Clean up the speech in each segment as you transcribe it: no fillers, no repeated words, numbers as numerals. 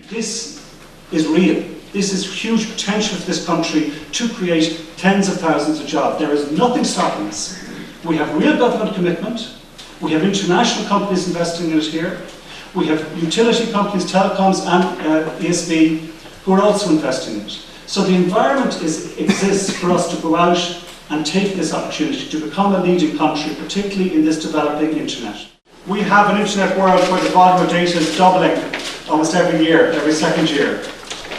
This is real. This is huge potential for this country to create tens of thousands of jobs. There is nothing stopping us. We have real government commitment. We have international companies investing in it here. We have utility companies, telecoms and ESB, who are also investing in it. So the environment exists for us to go out and take this opportunity to become a leading country, particularly in this developing internet. We have an internet world where the volume of data is doubling almost every year, every second year.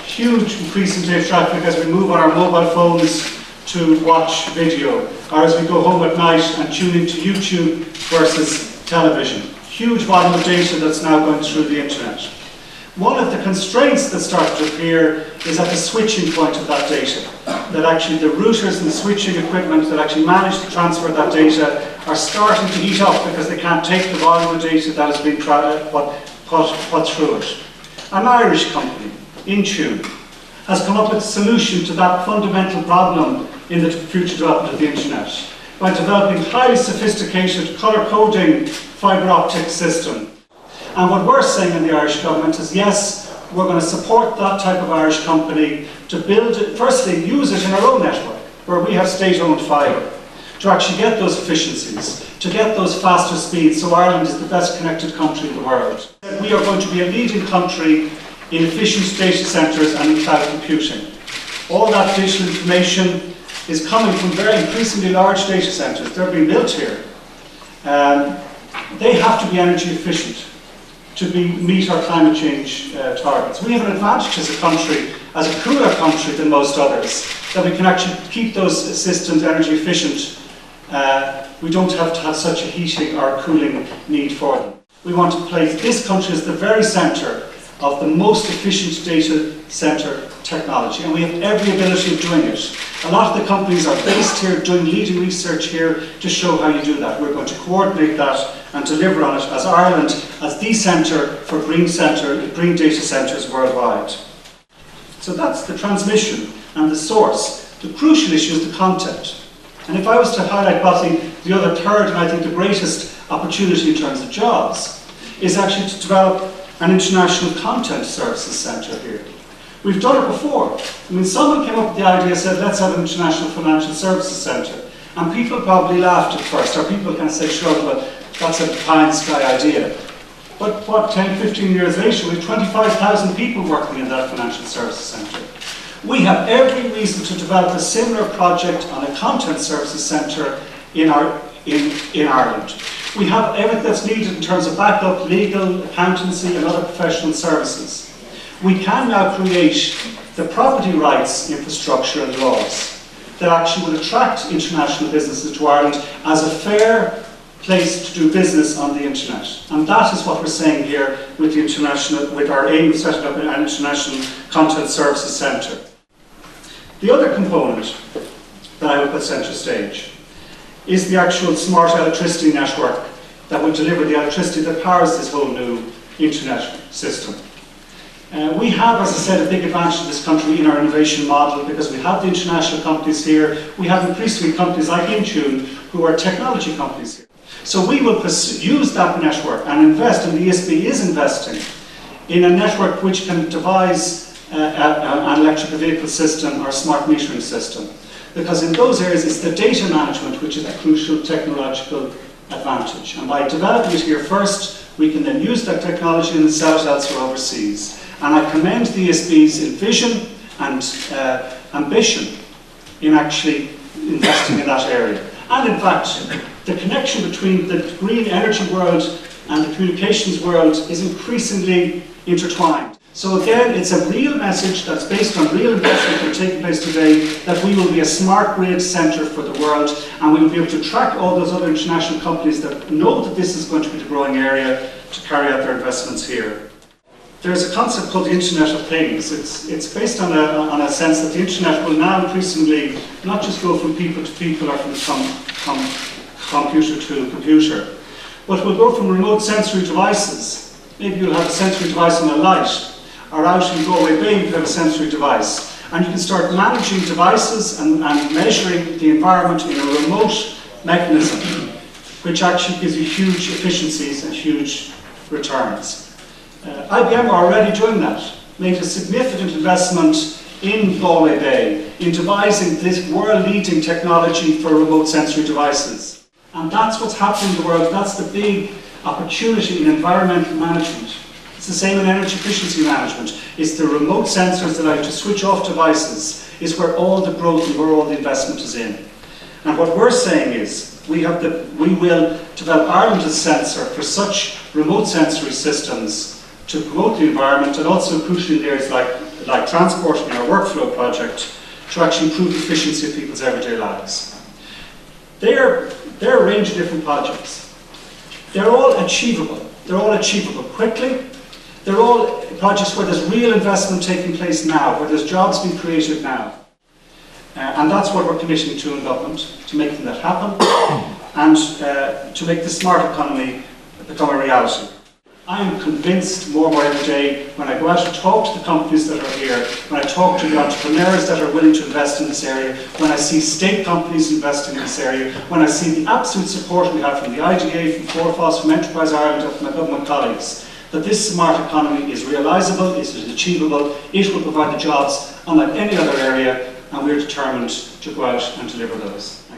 Huge increase in data traffic as we move on our mobile phones to watch video, or as we go home at night and tune into YouTube versus television. Huge volume of data that's now going through the internet. One of the constraints that start to appear is at the switching point of that data. That actually the routers and the switching equipment that actually manage to transfer that data are starting to heat up because they can't take the volume of data that has been put through it. An Irish company, Intune, has come up with a solution to that fundamental problem in the future development of the internet by developing highly sophisticated colour coding fibre optic system. And what we're saying in the Irish government is yes, we're going to support that type of Irish company to build it, firstly use it in our own network where we have state-owned fibre to actually get those efficiencies, to get those faster speeds, so Ireland is the best connected country in the world. We are going to be a leading country in efficient data centres and in cloud computing. All that digital information is coming from very increasingly large data centres. They're being built here. They have to be energy efficient to meet our climate change targets. We have an advantage as a country, as a cooler country than most others, that we can actually keep those systems energy efficient. We don't have to have such a heating or cooling need for them. We want to place this country as the very centre of the most efficient data centre technology, and we have every ability of doing it. A lot of the companies are based here, doing leading research here to show how you do that. We're going to coordinate that and deliver on it as Ireland, as the centre for green data centres worldwide. So that's the transmission and the source. The crucial issue is the content. And if I was to highlight possibly the other third, and I think the greatest opportunity in terms of jobs, is actually to develop an international content services centre here. We've done it before. I mean, someone came up with the idea, said, let's have an international financial services centre. And people probably laughed at first, or people can say, sure, well, that's a pie-in-the-sky idea. But what, 10, 15 years later, we have 25,000 people working in that financial services centre. We have every reason to develop a similar project on a content services centre in Ireland. We have everything that's needed in terms of backup, legal, accountancy and other professional services. We can now create the property rights infrastructure and laws that actually will attract international businesses to Ireland as a fair place to do business on the internet. And that is what we're saying here with our aim of setting up an international content services centre. The other component that I would put centre stage is the actual smart electricity network that will deliver the electricity that powers this whole new internet system. We have, as I said, a big advantage in this country in our innovation model because we have the international companies here. We have increasingly companies like Intune who are technology companies here. So we will use that network and invest, and the ESB is investing, in a network which can devise an electric vehicle system or a smart metering system. Because in those areas it's the data management which is a crucial technological advantage. And by developing it here first, we can then use that technology and sell it elsewhere overseas. And I commend the ESB's vision and ambition in actually investing in that area. And in fact, the connection between the green energy world and the communications world is increasingly intertwined. So again, it's a real message that's based on real investment that are taking place today, that we will be a smart grid centre for the world, and we will be able to track all those other international companies that know that this is going to be the growing area to carry out their investments here. There's a concept called the Internet of Things. It's based on a sense that the internet will now increasingly not just go from people to people or from computer to computer, but will go from remote sensory devices. Maybe you'll have a sensory device on a light, or out in Galway Bay you have a sensory device. And you can start managing devices and measuring the environment in a remote mechanism, which actually gives you huge efficiencies and huge returns. IBM are already doing that. made a significant investment in Galway Bay in devising this world-leading technology for remote sensory devices. And that's what's happening in the world. That's the big opportunity in environmental management. It's the same in energy efficiency management. It's the remote sensors that allow you to switch off devices is where all the growth and where all the investment is in. And what we're saying is we will develop Ireland as sensor for such remote sensory systems to promote the environment, and also crucially in areas like transport in our workflow project to actually improve the efficiency of people's everyday lives. They're a range of different projects. They're all achievable. They're all achievable quickly. They're all projects where there's real investment taking place now, where there's jobs being created now. And that's what we're committing to in government, to make that happen and to make the smart economy become a reality. I am convinced more and more every day when I go out and talk to the companies that are here, when I talk to the entrepreneurs that are willing to invest in this area, when I see state companies investing in this area, when I see the absolute support we have from the IDA, from Forfos, from Enterprise Ireland, and from my government colleagues, that this smart economy is realisable, it is achievable, it will provide the jobs unlike any other area, and we're determined to go out and deliver those.